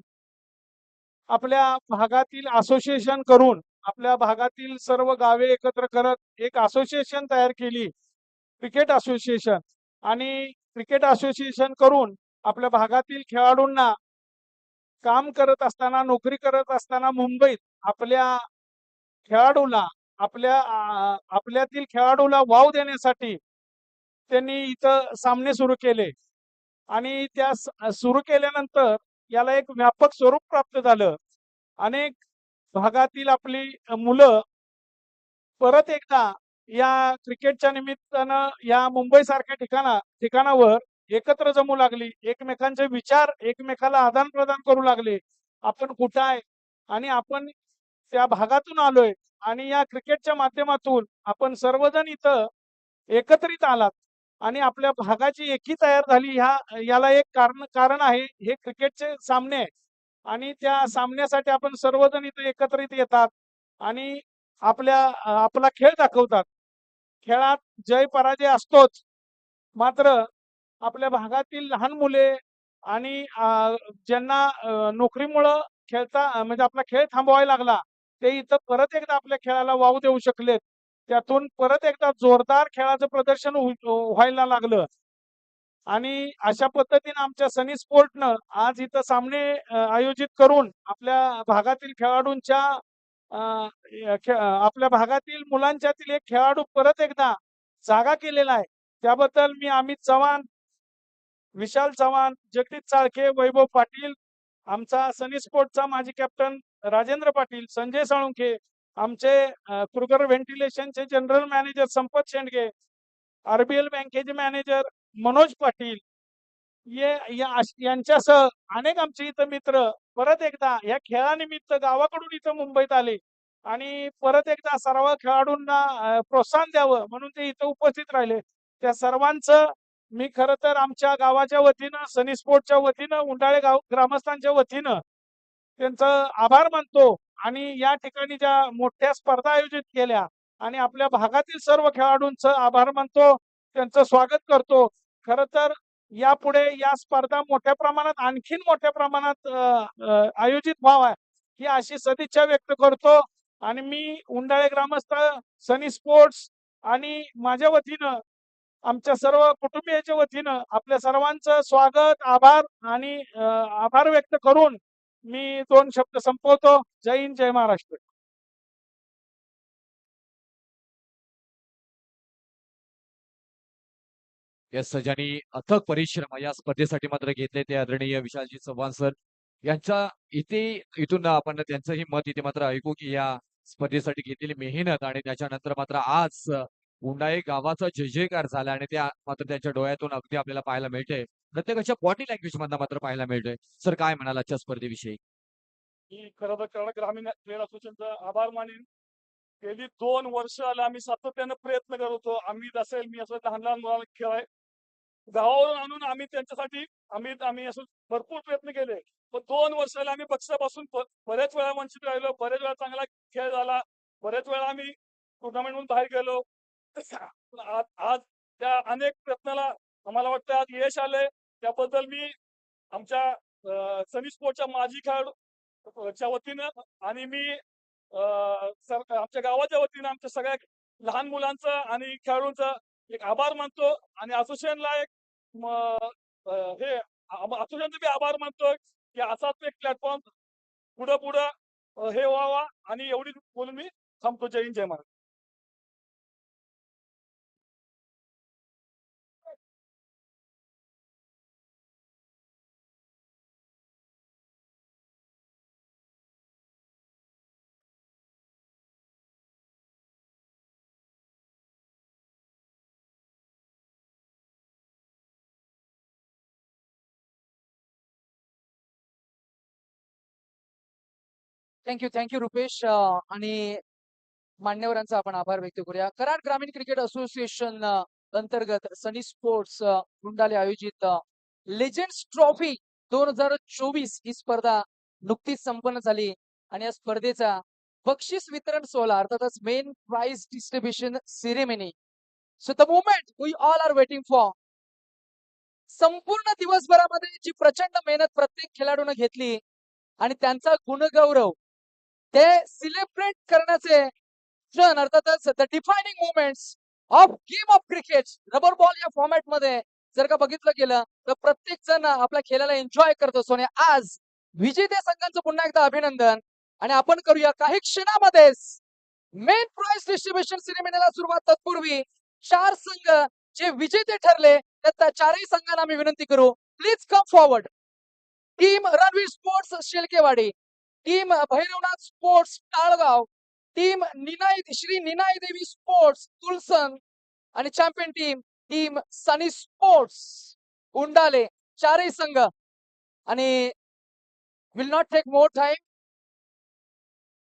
आपल्या भागातील असोसिएशन करून आपल्या भागातील सर्व गावे एकत्र करत एक असोसिएशन तयार केली, क्रिकेट असोसिएशन. आणि क्रिकेट असोसिएशन करून आपल्या भागातील खेळाडूंना काम करत असताना, नोकरी करत असताना मुंबईत आपल्या खेळाडूला आपल्यातील खेळाडूला वाव देण्यासाठी त्यांनी इथं सामने सुरू केले. आणि त्या सुरू केल्यानंतर याला एक व्यापक स्वरूप प्राप्त झालं. अनेक भागातील आपली मुलं परत एकदा या क्रिकेटच्या निमित्तानं या मुंबई सारख्या ठिकाणावर एकत्र जमू लागली. एकमेकांचे विचार एकमेकाला आदान प्रदान करू लागले. आपण कुठं आहे आणि आपण त्या भागातून आलोय आणि या क्रिकेटच्या माध्यमातून आपण सर्वजण इथं एकत्रित आलात आणि आपल्या भागाची एकी तयार झाली. याला एक कारण आहे हे क्रिकेटचे सामने आहे. आणि त्या सामन्यासाठी आपण सर्वजण इथे एकत्रित येतात आणि आपला खेळ दाखवतात. खेळात जय पराजय असतोच, मात्र आपल्या भागातील लहान मुले आणि ज्यांना नोकरीमुळं म्हणजे आपला खेळ थांबवायला लागला, ते इथं परत एकदा आपल्या खेळाला वाव देऊ शकलेत. त्यातून परत एकदा जोरदार खेळाचं प्रदर्शन व्हायला लागलं. आणि अशा पद्धतीने आमच्या सनी स्पोर्टनं आज इथं सामने आयोजित करून आपल्या भागातील खेळाडूंच्या आपल्या भागातील मुलांच्यातील एक खेळाडू परत एकदा जागा केलेला आहे. त्याबद्दल मी अमित चव्हाण, विशाल चव्हाण, जगदीश चाळके, वैभव पाटील, आमचा सनी स्पोर्टचा माजी कॅप्टन राजेंद्र पाटील, संजय साळुंखे, आमचे कृगर व्हेंटिलेशनचे जनरल मॅनेजर संपत शेंडगे, आरबीएल बँकेचे मॅनेजर मनोज पाटील, यांच्यासह अनेक आमचे इथं मित्र परत एकदा या खेळानिमित्त गावाकडून इथं मुंबईत आले आणि परत एकदा सर्व खेळाडूंना प्रोत्साहन द्यावं म्हणून ते इथं उपस्थित राहिले. त्या सर्वांचं मी खरं तर आमच्या गावाच्या वतीनं, सनी स्पोर्टच्या वतीनं, उंडाळे गाव ग्रामस्थांच्या वतीनं त्यांचं आभार मानतो. आणि या ठिकाणी ज्या मोठ्या स्पर्धा आयोजित केल्या आणि आपल्या भागातील सर्व खेळाडूंचं आभार मानतो, त्यांचं स्वागत करतो. खरं तर यापुढे या स्पर्धा मोठ्या प्रमाणात, आणखीन मोठ्या प्रमाणात आयोजित व्हावा ही अशी सदिच्छा व्यक्त करतो. आणि मी उंडाळे ग्रामस्थ, सनी स्पोर्ट्स आणि माझ्या वतीनं, आमच्या सर्व कुटुंबियाच्या वतीनं आपल्या सर्वांचं स्वागत, आभार आणि आभार व्यक्त करून मी 2 शब्द संपवतो. जय हिंद, जय महाराष्ट्र. येस, ज्यांनी अथक परिश्रम या स्पर्धेसाठी मात्र घेतले ते आदरणीय विशालजी चव्हाण सर यांच्या इथून आपण त्यांचंही मत इथे मात्र ऐकू की या स्पर्धेसाठी घेतलेली मेहनत आणि त्याच्यानंतर मात्र आज उंडाळे गावाचा जय जयकार झाला आणि त्या मात्र त्यांच्या डोळ्यातून अगदी आपल्याला पाहायला मिळते, प्रत्येकाच्या बॉडी लँग्वेज मधनं मात्र पाहायला मिळतोय. सर काय म्हणाल आजच्या स्पर्धेविषयी? मी खरं तर कराड ग्रामीण क्रीडा असोसिएशनचा आभार मानेन. गेली 2 वर्ष आला आम्ही सातत्यानं प्रयत्न करत होतो. आम्ही असेल, मी असं लहान लहान मुलांना खेळाय गावावरून आणून आम्ही त्यांच्यासाठी आम्ही असं भरपूर प्रयत्न केले. पण 2 वर्षाला आम्ही पक्षापासून बरेच वेळा वंचित राहिलो. बरेच वेळा चांगला खेळ झाला. बरेच वेळा आम्ही टुर्नामेंटमधून बाहेर गेलो. आज त्या अनेक प्रयत्नाला आम्हाला वाटतं आज यश आलंय. त्याबद्दल मी आमच्या सनी स्पोर्टच्या माजी खेळाडूच्या वतीनं आणि मी आमच्या गावाच्या वतीनं आमच्या सगळ्या लहान मुलांचं आणि खेळाडूंचं एक आभार मानतो. आणि असोसिएशनला एक हे असुरांचे मी आभार मानतोय की असाच एक प्लॅटफॉर्म पुढं पुढं हे व्हावा आणि एवढी बोलून मी थांबतो. जय हिंद जय महाराज. थँक्यू रुपेश. आणि मान्यवरांचा आपण आभार व्यक्त करूया. कराड ग्रामीण क्रिकेट असोसिएशन अंतर्गत सनी स्पोर्ट्स गुंडाले आयोजित लेजेंड्स ट्रॉफी 2024 ही स्पर्धा नुकतीच संपन्न झाली आणि या स्पर्धेचा बक्षीस वितरण सोहळा अर्थातच main prize distribution ceremony. So the moment we all are waiting for. संपूर्ण दिवसभरामध्ये जी प्रचंड मेहनत प्रत्येक खेळाडूने घेतली आणि त्यांचा गुणगौरव ते सिलेब्रेट करण्याचे क्षण अर्थातच the defining moments of game of cricket rubber ball या फॉर्मॅट मध्ये जर का बघितलं गेलं तर प्रत्येक जण आपल्या खेळाला एन्जॉय करत असतो. आणि आज विजेत्या संघांचं पुन्हा एकदा अभिनंदन. आणि आपण करूया काही क्षणामध्येच मेन प्राइज डिस्ट्रीब्युशन सेरेमनीला सुरुवात. तत्पूर्वी 4 संघ जे विजेते ठरले त्या 4ही संघांना आम्ही विनंती करू, please come forward. Team Ranveer sports Shelkewadi, team Bhairavnath sports Talgaon, team Shri Ninai Devi sports Tulsan आणि champion team Sunny sports Undale. 4ही संघ. आणि will not take more time.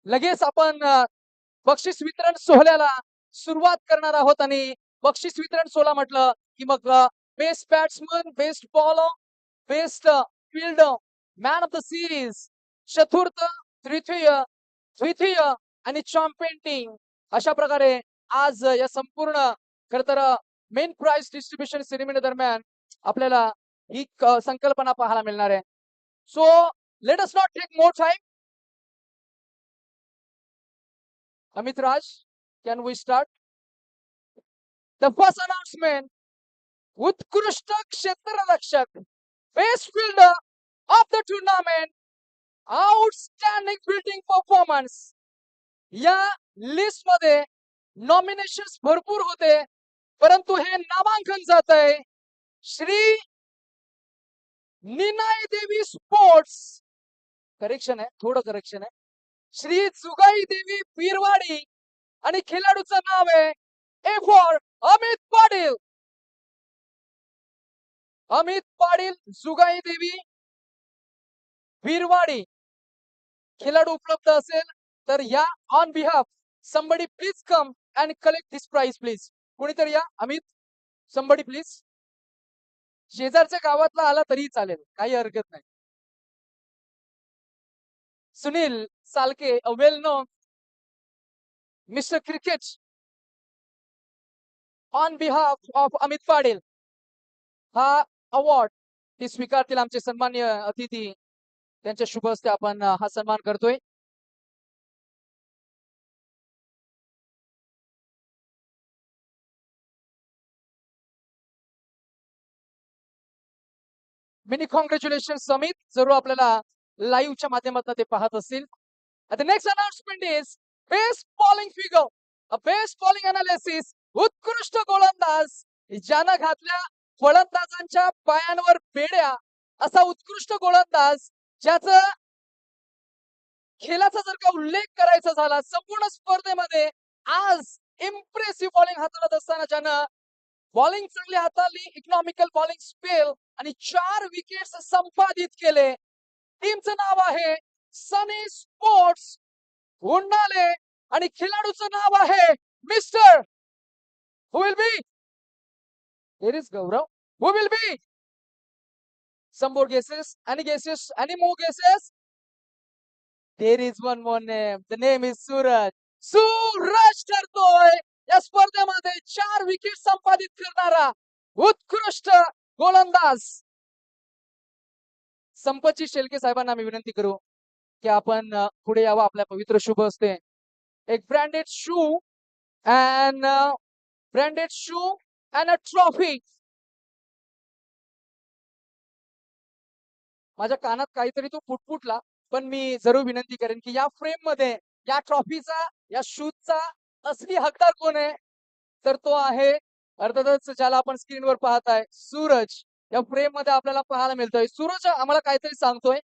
लगेच आपण बक्षीस वितरण सोहळ्याला सुरुवात करणार आहोत. आणि बक्षीस वितरण सोहळा म्हटलं की मग best batsman, best bowler, best fielder, man of the series, चतुर्थ, द्वितीय आणि चॅम्पियन टीम अशा प्रकारे आज या संपूर्ण खर तर मेन प्राइज डिस्ट्रीब्युशन सेरेमनी दरम्यान आपल्याला ही संकल्पना पाहायला मिळणार आहे. So let us not take more time. Amit Raj, can we start? The first announcement, उत्कृष्ट क्षेत्ररक्षक, best fielder of the tournament, outstanding fielding performance. या लिस्ट मध्ये नॉमिनेशन्स भरपूर होते परंतु हे नामांकन जात आहे श्री निनाई देवी स्पोर्ट्स. करेक्शन आहे, थोडं करेक्शन आहे. श्री जुगाई देवी पीरवाडी आणि खेळाडूचं नाव आहे ए फॉर अमित पाटील. अमित पाटील, जुगाई देवी पीरवाडी. खेळाडू उपलब्ध असेल तर या on behalf somebody please come and collect this prize please. कोणीतरी या. Amit, somebody please. शेजारच्या गावातला आला तरी चालेल, काही हरकत नाही. सुनील सालके, a well known Mr. Cricket, on behalf of Amit Patil हा अवॉर्ड ते स्वीकारतील आमचे सन्माननीय अतिथी. त्यांच्या शुभ हस्ते आपण हा सन्मान करतोय. मेनी कॉंग्रॅच्युलेशन अमित, जरूर आपल्याला लाईव्हच्या माध्यमातून ते पाहत असतील. The next announcement is best bowling figure, a best bowling analysis. उत्कृष्ट गोलंदाज ज्यानं घातल्या फलंदाजांच्या पायांवर बेड्या असा उत्कृष्ट गोलंदाज ज्याचं खेळाचा जर का उल्लेख करायचा झाला संपूर्ण स्पर्धेमध्ये आज इम्प्रेसिव्ह बॉलिंग हाताळत असताना ज्यानं बॉलिंग चांगली हाताळली, इकॉनॉमिकल बॉलिंग स्पेल आणि 4 विकेट्स संपादित केले. टीमचं नाव आहे सनी स्पोर्ट्स उंडाले आणि खेळाडूचं नाव आहे mister who will be. Here is Gaurav. Who will be? Some more guesses? Any more guesses? There is one more name. The name is Suraj. Suraj ठरतोय या स्पर्धेमध्ये 4 विकेट संपादित करणारा उत्कृष्ट गोलंदाज. संपतजी शेलके साहेबांना आम्ही विनंती करू की आपण पुढे यावं आपल्या पवित्र शुभ हस्ते. एक branded shoe and a trophy माझ्या कानात काहीतरी तो पुटपुटला, पण मी जरूर विनंती करेन की या फ्रेम मध्ये या ट्रॉफीचा, या शूजचा असली हकदार कोण आहे, तर तो आहे अर्थातच ज्याला आपण स्क्रीनवर पाहताय सूरज. या फ्रेम मध्ये आपल्याला पाहायला मिळतोय सूरज आम्हाला काहीतरी सांगतोय.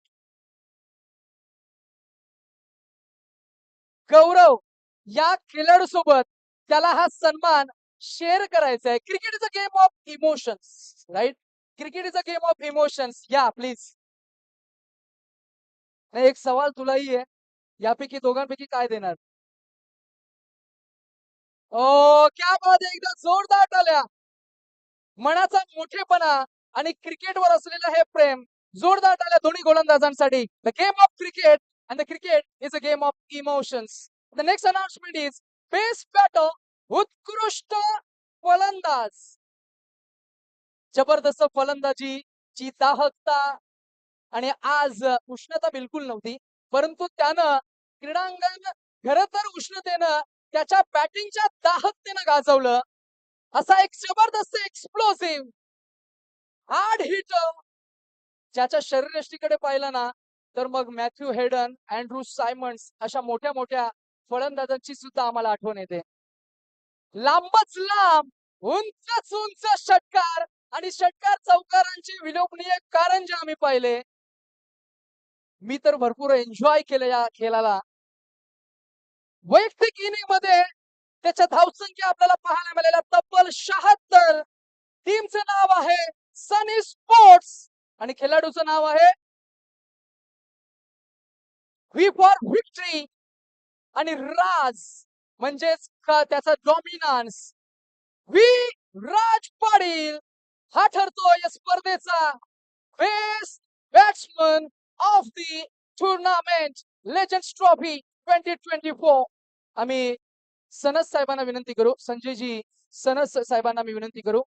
गौरव या खेळाडू सोबत त्याला हा सन्मान शेअर करायचा आहे. Cricket is a game of emotions, right? Cricket is a game of emotions. या प्लीज. एक सवाल तुलाही आहे, यापैकी दोघांपैकी काय देणार? ओ क्या बात आहे, एकदा जोरदार टाळ्या. मनाचा मोठेपणा आणि क्रिकेटवर असलेलं हे प्रेम. जोरदार टाळ्या दोन्ही गोलंदाजांसाठी. The game of cricket and the cricket is a game of emotions. The next announcement is best batter, उत्कृष्ट फलंदाज. जबरदस्त फलंदाजी ची दाहकता आणि आज उष्णता बिलकुल नव्हती, परंतु त्यानं क्रीडांगण खरं तर उष्णतेनं त्याच्या बॅटिंगच्या दाहकतेनं गाजवलं. असा एक जबरदस्त एक्सप्लोसिव्ह हार्ड हिट ज्याच्या शरीरयष्टीकडे पाहिलं ना, तर मग मॅथ्यू हेडन, अँड्रू सायमन्स अशा मोठ्या मोठ्या फलंदाजांची सुद्धा आम्हाला आठवण येते. लांबच लांब, उंचच उंच षटकार आणि षटकार चौकारांचे विलोभनीय कारंजे आम्ही पाहिले. मी तर भरपूर एन्जॉय केलं या खेळाला. वैयक्तिक इनिंग मध्ये त्याच्या धावसंख्या आपल्याला पाहायला मिळाल्या तब्बल 76. टीमचं नाव आहे सनी स्पोर्ट्स आणि खेळाडूचं नाव आहे व्ही फॉर व्हिक्टरी. आणि राज म्हणजेच त्याचा डॉमिनन्स. व्ही राज पाटील हा ठरतो या स्पर्धेचा best batsman of the tournament legends trophy 2024. आम्ही सनस साहेबांना विनंती करू, संजयजी सनस साहेबांना मी विनंती करू,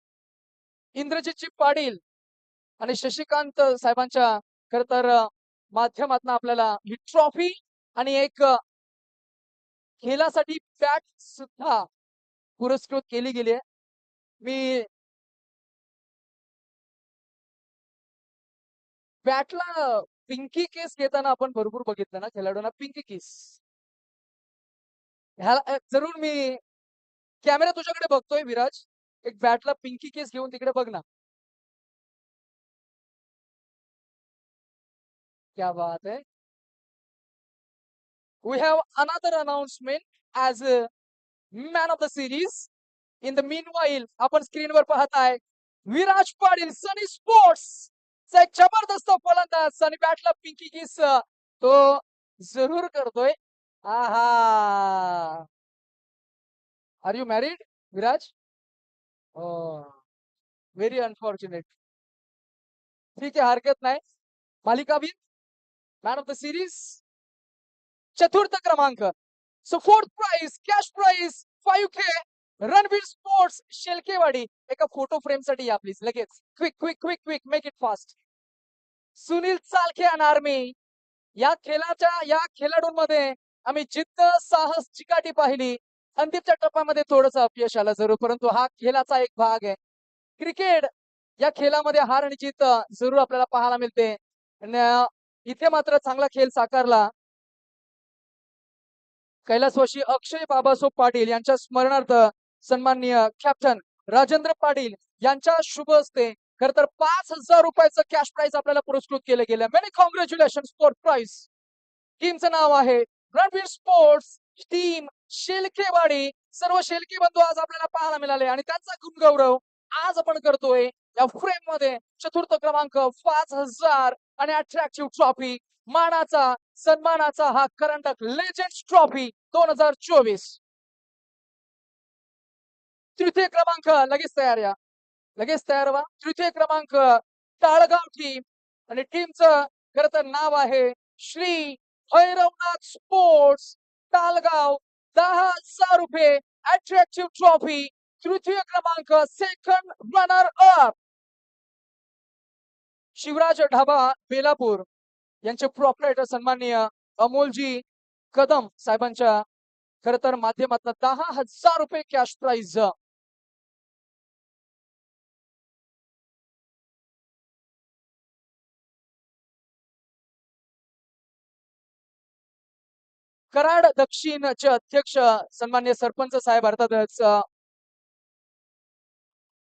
इंद्रजितजी पाटील आणि शशिकांत साहेबांच्या खर तर माध्यमातून आपल्याला ही ट्रॉफी आणि एक खेळासाठी बॅट सुद्धा पुरस्कृत केली गेली आहे. मी बॅटला पिंकी केस घेताना आपण भरपूर बघितलं ना खेळाडूंना पिंकी केस. ह्याला जरूर मी कॅमेरा तुझ्याकडे बघतोय विराज, एक बॅटला पिंकी केस घेऊन तिकडे बघ ना. क्या बात है. We have another announcement as a man of the series. In the meanwhile, आपण स्क्रीनवर पाहताय विराज पाटील सनी स्पोर्ट्स चा एक जबरदस्त फलंदाज आणि बॅटला पिंकी किस तो जरूर करतोय. आहा. Are you married Viraj? Very unfortunate. ठीक आहे, हरकत नाही. मालिकावीर, मॅन ऑफ द सिरीज, चतुर्थ क्रमांक. So fourth prize, cash prize 5K. Ranveer sports Shelkewadi. एका फोटो फ्रेम साठी या प्लीज लगेच. Quick quick quick quick make it fast. Sunil Chalkhe आणि आर्मी. या खेळाडूंमध्ये आम्ही जिद्द, साहस, चिकाटी पाहिली. अंतिमच्या टप्प्यामध्ये थोडंसं अपयश आलं जरूर, परंतु हा खेळाचा एक भाग आहे. क्रिकेट या खेळामध्ये हार आणि जीत जरूर आपल्याला पाहायला मिळते. इथे मात्र चांगला खेळ साकारला. कैलासवासी अक्षय बाबासो पाटील यांच्या स्मरणार्थ सन्माननीय कॅप्टन राजेंद्र पाटील यांच्या शुभ हस्ते खर तर 5,000 रुपयाचं कॅश प्राइज आपल्याला पुरस्कृत केलं गेलं. Many congratulation for prize. टीमचं नाव आहे रणवीर स्पोर्ट्स टीम शेलकेवाडी. सर्व शेलके बंधू आज आपल्याला पाहायला मिळाले आणि त्यांचा गुणगौरव आज आपण करतोय या फ्रेम मध्ये. चतुर्थ क्रमांक, 5,000 आणि अट्रॅक्टिव्ह ट्रॉफी, मानाचा सन्मानाचा हा करंडक लेजंड्स ट्रॉफी 2024. तृतीय क्रमांक लगेच तयार या, लगेच तयार व्हा. तृतीय क्रमांक टाळगाव टीम आणि टीमचं खरं तर नाव आहे श्री भैरवनाथ स्पोर्ट्स टाळगाव. 10,000 रुपये अट्रॅक्टिव्ह ट्रॉफी. तृतीय क्रमांक, second runner up Shivraj dhaba Belapur यांचे प्रॉपरायटर सन्माननीय अमोलजी कदम साहेबांच्या खर तर माध्यमातून 10,000 रुपये कॅश प्राइज. कराड दक्षिणचे अध्यक्ष सन्मान्य सरपंच साहेब अर्थातच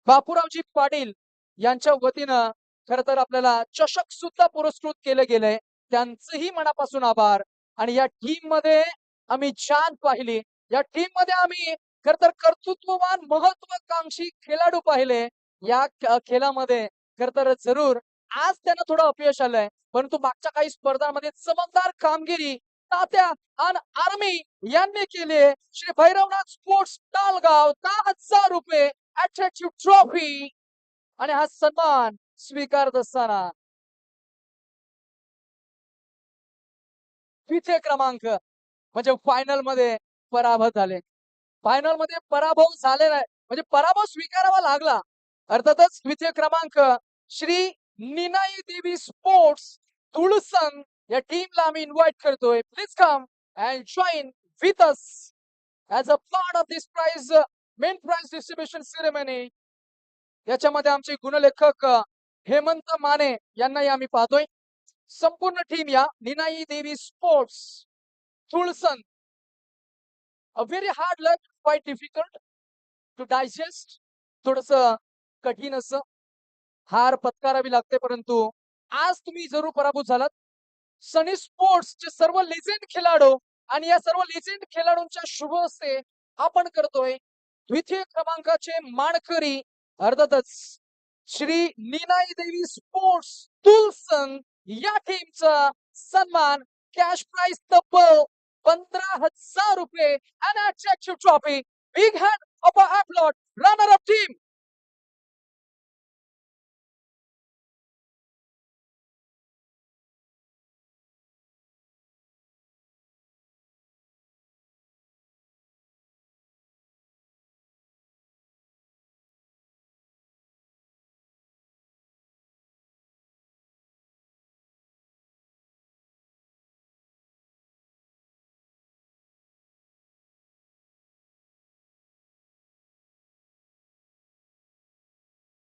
बापूरावजी पाटील यांच्या वतीनं खर तर आपल्याला चषक सुद्धा पुरस्कृत केले गेले, त्यांचंही मनापासून आभार. आणि या टीम मध्ये आम्ही छान पाहिली, या टीम मध्ये आम्ही खर तर कर्तृत्ववान महत्वाकांक्षी खेळाडू पाहिले. या खेळामध्ये खर तर जरूर आज त्यांना थोडं अपयश आलंय, परंतु मागच्या काही स्पर्धांमध्ये चमकदार कामगिरी तात्या आणि आर्मी यांनी केली. श्री भैरवनाथ स्पोर्ट्स टालगाव 10,000 रुपये अट्रॅक्टिव्ह ट्रॉफी आणि हा सन्मान स्वीकारत असताना द्वितीय क्रमांक म्हणजे फायनल मध्ये पराभव झाले. फायनल मध्ये पराभव झालेला आहे म्हणजे पराभव स्वीकारावा लागला. अर्थातच द्वितीय क्रमांक श्री निनाई देवी स्पोर्ट्स तुळसंग या टीमला आम्ही इन्व्हाइट करतोय. Please come and join with us as a part of this prize main prize distribution ceremony. याच्यामध्ये आमचे गुणलेखक हेमंत माने यांनाही आम्ही पाहतोय. संपूर्ण टीम या Ninai Devi sports Tulsang. A very hard luck, quite difficult to digest. थोडस कठीण असं हार पत्करावी लागते, परंतु आज तुम्ही जरूर पराभूत झालात. सनी स्पोर्ट्सचे सर्व लेजेंड खेळाडू आणि या सर्व लेजेंड खेळाडूंच्या शुभ हस्ते आपण करतोय द्वितीय क्रमांकाचे मानकरी अर्थातच श्री निनाई देवी स्पोर्ट्स तुलसंग या टीमचा सन्मान. कॅश प्राइज तब्बल 15,000 रुपये and attractive trophy. Big hand of our applaud runner up team.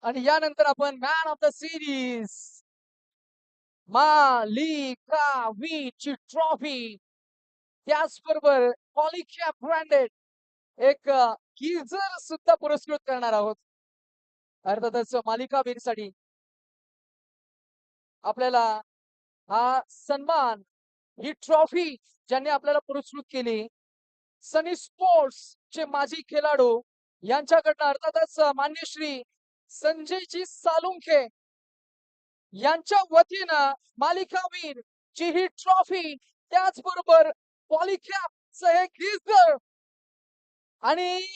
आणि यानंतर आपण मॅन ऑफ द सिरीज मालिकावीची ट्रॉफी त्याचबरोबर पॉलिकॅप ब्रँडेड एक गीझर सुद्धा पुरस्कृत करणार आहोत. अर्थातच मालिकावीरसाठी आपल्याला हा सन्मान, ही ट्रॉफी ज्यांनी आपल्याला पुरस्कृत केली सनी स्पोर्ट्स चे माजी खेळाडू यांच्याकडनं अर्थातच मान्य श्री संजयजी सालुंखे यांच्या वतीनं मालिकावीर ची ही ट्रॉफी त्याचबरोबर पॉलिकॅपचं हे गीझर. आणि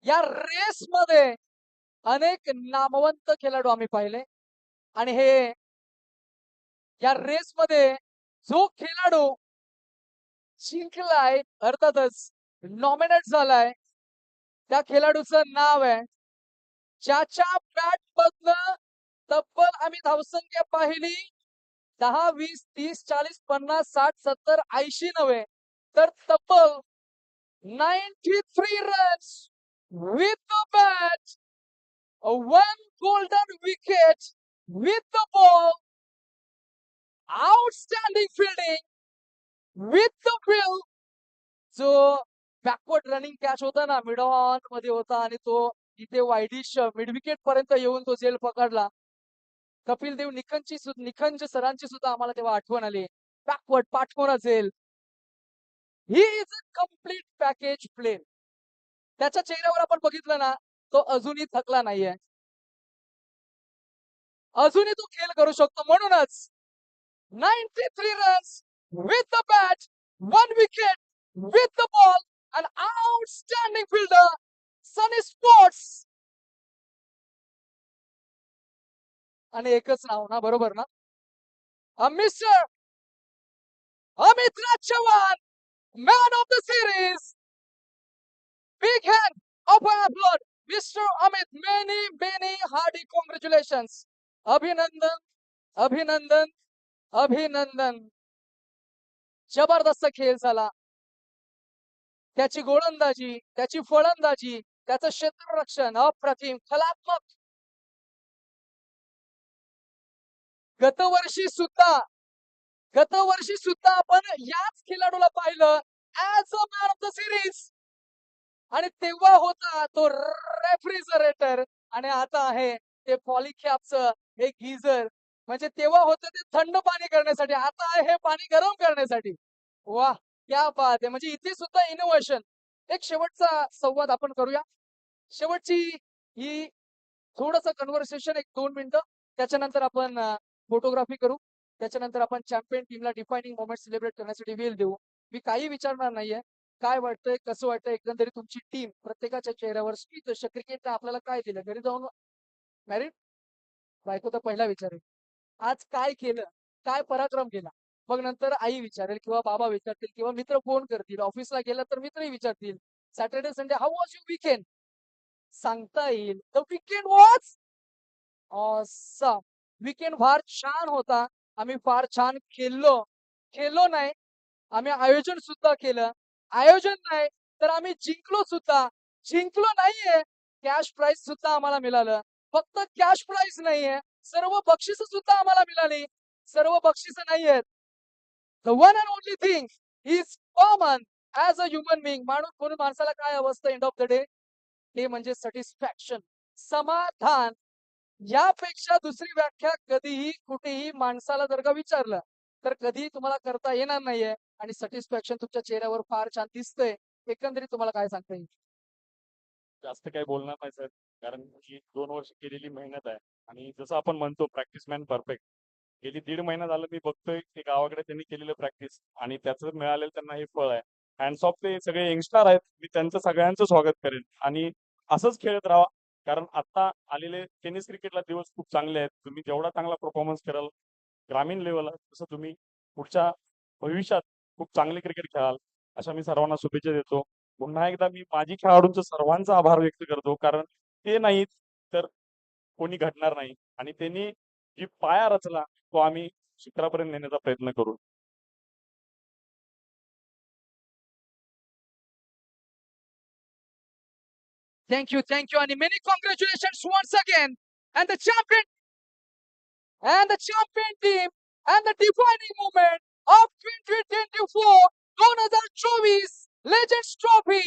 या रेस मध्ये अनेक नामवंत खेळाडू आम्ही पाहिले आणि हे या रेस मध्ये जो खेळाडू जिंकलाय अर्थातच नॉमिनेट झालाय त्या खेळाडूचं नाव आहे ज्याच्या बॅट मधनं तब्बल आम्ही धावसंख्या पाहिली 10, 20, 30, 40, 50, 60, 70, 80 नव्हे तर तब्बल 93 runs with the bat, 1 golden wicket with the ball, outstanding fielding with the field. जो बॅकवर्ड रनिंग कॅच होता ना मिड ऑन मध्ये होता आणि तो इथे वाईडिश मिड विकेट पर्यंत येऊन तो झेल पकडला. कपिल देव निखंज सरांची सुद्धा आम्हाला तेव्हा आठवण आली. बॅकवर्ड पाठकोना झेल. He is a complete package plain. त्याच्या चेहऱ्यावर आपण बघितलं ना तो अजूनही थकला नाहीये, अजूनही तो खेळ करू शकतो. म्हणूनच 93 runs with the bat, 1 wicket with the ball, an outstanding fielder, Sunny sports. आणि एकच नाव ना, बरोबर ना? Mister Amit Raj Chavan, man of the series. Big hand of upload mister Amit. Many Hardy congratulations. अभिनंदन अभिनंदन अभिनंदन. जबरदस्त खेळ झाला. त्याची गोलंदाजी, त्याची फलंदाजी, त्याचं क्षेत्ररक्षण अप्रतिम, कलात्मक. गतवर्षी सुद्धा गतवर्षी सुद्धा आपण याच खेळाडूला पाहिलं as a man of the series, आणि तेव्हा होता तो रेफ्रिजरेटर आणि आता आहे ते पॉलिकॅपचं हे गीझर. म्हणजे तेव्हा होतं ते थंड पाणी करण्यासाठी, आता आहे हे पाणी गरम करण्यासाठी. वाह, क्या बात आहे. म्हणजे इथे सुद्धा इनोव्हेशन. एक शेवटचा संवाद आपण करूया. शेवटची ही थोडस कन्व्हर्सेशन, एक 2 मिनिटं. त्याच्यानंतर आपण फोटोग्राफी करू. त्याच्यानंतर आपण चॅम्पियन टीमला डिफायनिंग मोमेंट सेलिब्रेट करण्यासाठी वेळ देऊ. मी काही विचारणार नाहीये. काय वाटतंय, कसं वाटतंय एकंदरीत तुमची टीम, प्रत्येकाच्या चेहऱ्यावर स्मित. क्रिकेट आपल्याला काय दिलं, घरी जाऊन मॅरिड बायको तर पहिला विचारेल आज काय केलं, काय पराक्रम केला. मग नंतर आई विचारेल किंवा बाबा विचारतील किंवा मित्र फोन करतील. ऑफिसला गेला तर मित्रही विचारतील, Saturday Sunday how was your weekend, सांगता येईल. The weekend was awesome. Weekend फार छान होता. आम्ही फार छान खेळलो नाही, आम्ही आयोजन सुद्धा केलं. आयोजन नाही तर आम्ही जिंकलो सुद्धा. जिंकलो नाहीये, कॅश प्राइज सुद्धा आम्हाला मिळालं. फक्त कॅश प्राइज नाहीये, सर्व बक्षिस सुद्धा आम्हाला मिळाली. सर्व बक्षिस नाहीयेत. The one and only thing is common as a human being. माणूस म्हणून माणसाला काय अवस्था एंड ऑफ द डे, ते म्हणजे सॅटिस्फॅक्शन, समाधान. यापेक्षा दुसरी व्याख्या कधीही कुठेही माणसाला जर का विचारलं तर कधीही तुम्हाला करता येणार नाहीये. आणि सॅटिस्फॅक्शन तुमच्या चेहऱ्यावर फार छान दिसतंय. एकंदरीत तुम्हाला काय सांगता येईल? जास्त काही बोलणार नाही सर, कारण ही 2 वर्ष केलेली मेहनत आहे. आणि जसं आपण म्हणतो प्रॅक्टिस मॅन परफेक्ट. गेली 1.5 महिना झालं मी बघतोय ते गावाकडे त्यांनी केलेलं प्रॅक्टिस आणि त्याचं मिळालेलं त्यांना हे फळ आहे. हँड्स ऑफ ते सगळे यंगस्टर आहेत, मी त्यांचं सगळ्यांचं स्वागत करेन आणि असंच खेळत राहा. कारण आता आलेले टेनिस क्रिकेटला दिवस खूप चांगले आहेत. तुम्ही जेवढा चांगला परफॉर्मन्स कराल ग्रामीण लेवलला, तसं तुम्ही पुढच्या भविष्यात खूप चांगले क्रिकेट खेळाल, अशा मी सर्वांना शुभेच्छा देतो. पुन्हा एकदा मी माझी खेळाडूंचा सर्वांचा आभार व्यक्त करतो, कारण ते नाहीत तर कोणी घडणार नाही आणि त्यांनी जी पाया रचला तो आम्ही शिखरापर्यंत नेण्याचा प्रयत्न करू. Thank you, and many congratulations once again. And the champion team and the defining moment of 2024 2024 Legends Trophy.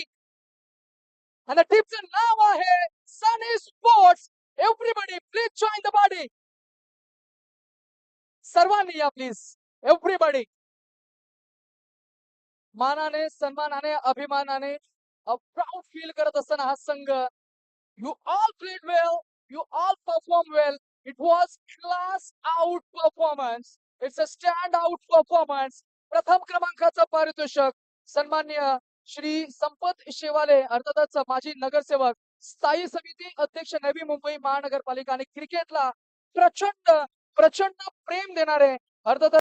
And the टीमचं नाव आहे Sunny sports. Everybody please join the body. सर्वांनी या प्लीज, एव्हरीबडी. मानाने, सन्मानाने, अभिमानाने प्राऊड फील करत असताना हा संघ, you all played well, you all perform well. It was class out performance. It's a stand out performance. प्रथम क्रमांकाचं पारितोषिक सन्मान्य श्री संपत शेवाले, अर्थातच माजी नगरसेवक, स्थायी समिती अध्यक्ष, नवी मुंबई महानगरपालिका आणि क्रिकेटला प्रचंड प्रचंड प्रेम देणारे, अर्थात